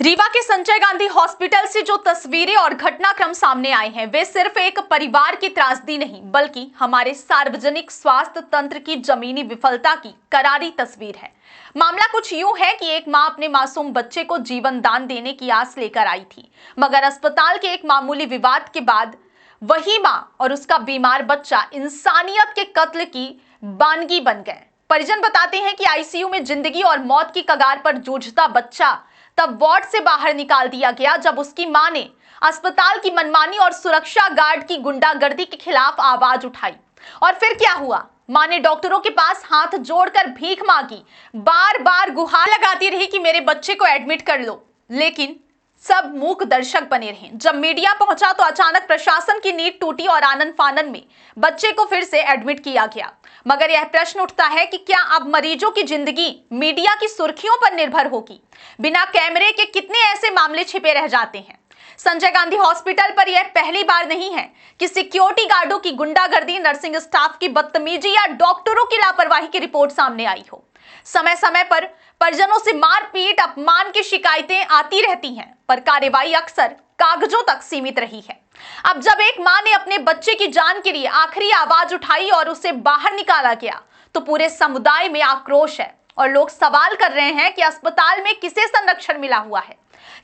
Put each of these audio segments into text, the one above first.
रीवा के संजय गांधी हॉस्पिटल से जो तस्वीरें और घटनाक्रम सामने आए हैं वे सिर्फ एक परिवार की त्रासदी नहीं बल्कि हमारे सार्वजनिक स्वास्थ्य तंत्र की जमीनी विफलता की करारी तस्वीर है। मामला कुछ यूं है कि एक मां अपने मासूम बच्चे को जीवन दान देने की आस लेकर आई थी, मगर अस्पताल के एक मामूली विवाद के बाद वही मां और उसका बीमार बच्चा इंसानियत के कत्ल की बानगी बन गए। परिजन बताते हैं कि आईसीयू में जिंदगी और मौत की कगार पर जूझता बच्चा तब वार्ड से बाहर निकाल दिया गया जब उसकी मां ने अस्पताल की मनमानी और सुरक्षा गार्ड की गुंडागर्दी के खिलाफ आवाज उठाई। और फिर क्या हुआ? मां ने डॉक्टरों के पास हाथ जोड़कर भीख मांगी, बार बार गुहार लगाती रही कि मेरे बच्चे को एडमिट कर लो, लेकिन सब मूक दर्शक बने रहे। जब मीडिया पहुंचा तो अचानक प्रशासन की नींद टूटी और आनन फानन में बच्चे को फिर से एडमिट किया गया। मगर यह प्रश्न उठता है कि क्या अब मरीजों की जिंदगी मीडिया की सुर्खियों पर निर्भर होगी? बिना कैमरे के कितने ऐसे मामले छिपे रह जाते हैं। संजय गांधी हॉस्पिटल पर यह पहली बार नहीं है कि सिक्योरिटी गार्डों की गुंडागर्दी, नर्सिंग स्टाफ की बदतमीजी या डॉक्टरों की लापरवाही की रिपोर्ट सामने आई हो। समय समय पर परिजनों से मारपीट, अपमान की शिकायतें आती रहती हैं, पर कार्रवाई अक्सर कागजों तक सीमित रही है। अब जब एक मां ने अपने बच्चे की जान के लिए आखिरी आवाज उठाई और उसे बाहर निकाला गया, तो पूरे समुदाय में आक्रोश है और लोग सवाल कर रहे हैं कि अस्पताल में किसे संरक्षण मिला हुआ है?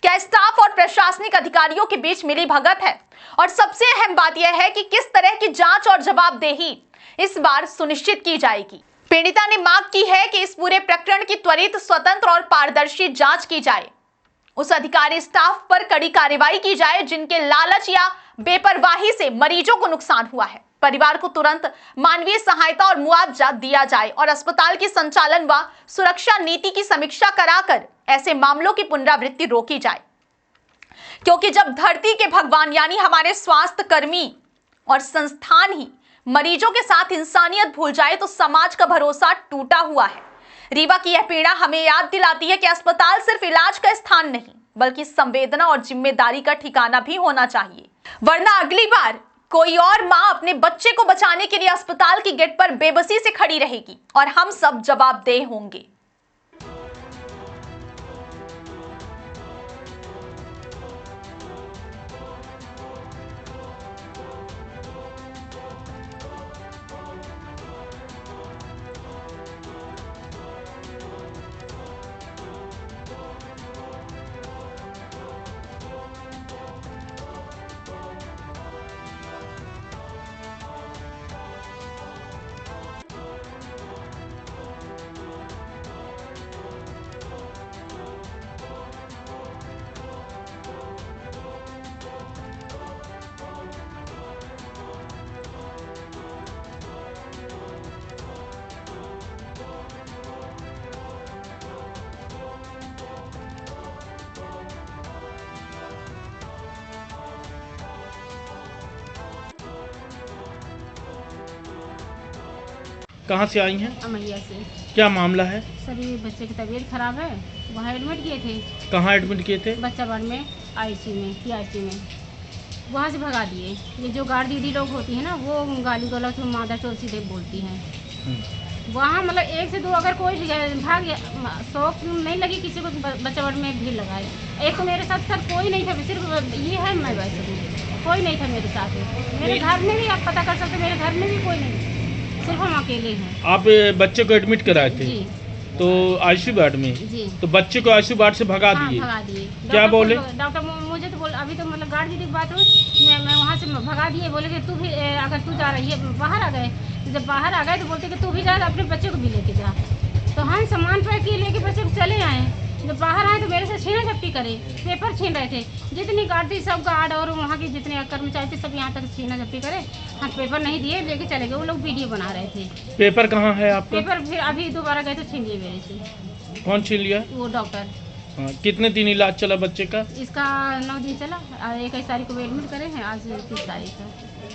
क्या स्टाफ और प्रशासनिक अधिकारियों के बीच मिली भगत है? और सबसे अहम बात यह है कि किस तरह की जांच और जवाबदेही इस बार सुनिश्चित की जाएगी। पीड़िता ने मांग की है कि इस पूरे प्रकरण की त्वरित, स्वतंत्र और पारदर्शी जांच की जाए। उस अधिकारी स्टाफ पर कड़ी कार्रवाई की जाए जिनके लालच या बेपरवाही से मरीजों को नुकसान हुआ है। परिवार को तुरंत मानवीय सहायता और मुआवजा दिया जाए और अस्पताल के संचालन व सुरक्षा नीति की समीक्षा कराकर ऐसे मामलों की पुनरावृत्ति रोकी जाए। क्योंकि जब धरती के भगवान यानी हमारे स्वास्थ्य कर्मी और संस्थान ही मरीजों के साथ इंसानियत भूल जाए तो समाज का भरोसा टूटा हुआ है। रीवा की यह पीड़ा हमें याद दिलाती है कि अस्पताल सिर्फ इलाज का स्थान नहीं बल्कि संवेदना और जिम्मेदारी का ठिकाना भी होना चाहिए, वरना अगली बार कोई और मां अपने बच्चे को बचाने के लिए अस्पताल की गेट पर बेबसी से खड़ी रहेगी और हम सब जवाबदेह होंगे। कहाँ से आई हैं? अमैया से। क्या मामला है? सर ये बच्चे की तबीयत खराब है, वहाँ एडमिट किए थे। कहाँ एडमिट किए थे? बच्चा वार्ड में, आईसीयू में, पीआईसी में। वहाँ से भगा दिए। ये जो गार्ड दीदी लोग होती है ना, वो गाली गलौज में मादर चोर सीधे बोलती हैं। वहाँ मतलब एक से दो अगर कोई भी भाग गया, शौक नहीं लगी किसी को बच्चा वार्ड में भीड़ लगाए। एक तो मेरे साथ सर कोई नहीं था, सिर्फ ये है मैं वैसे कोई नहीं था मेरे साथ। मेरे घर में भी आप पता कर सकते, मेरे घर में भी कोई नहीं, सिर्फ हम अकेले हैं। आप बच्चे को एडमिट कराए थे? जी। तो आईसीयू वार्ड में? जी। तो बच्चे को आईसीयू वार्ड से भगा दिए? भगा दिए। क्या बोले? डॉक्टर मुझे तो बोल अभी तो मतलब गार्ड दीदी की बात हुई, मैं वहाँ से भगा दिए। बोले कि तू भी अगर तू जा रही है, बाहर आ गए। जब बाहर आ गए तो बोलते कि तू भी जा, अपने बच्चे को भी लेके जा। तो हम सामान पैक किए लेके बच्चे को चले आए। जब बाहर आए तो मेरे से छीना झपटी करे, पेपर छीन रहे थे। जितनी गार्ड थी सब गार्ड और वहाँ के जितने कर्मचारी थे सब यहाँ तक छीना झपटी करे। हम पेपर नहीं दिए, लेके चले गए। वो लोग वीडियो बना रहे थे। पेपर कहाँ है आपका? पेपर फिर अभी दोबारा गए तो छीन लिए मेरे से। कौन छीन लिया? वो डॉक्टर। कितने दिन इलाज चला बच्चे का? इसका 9 दिन चला। 21 तारीख को एडमिट करे हैं, आज 30 तारीख है।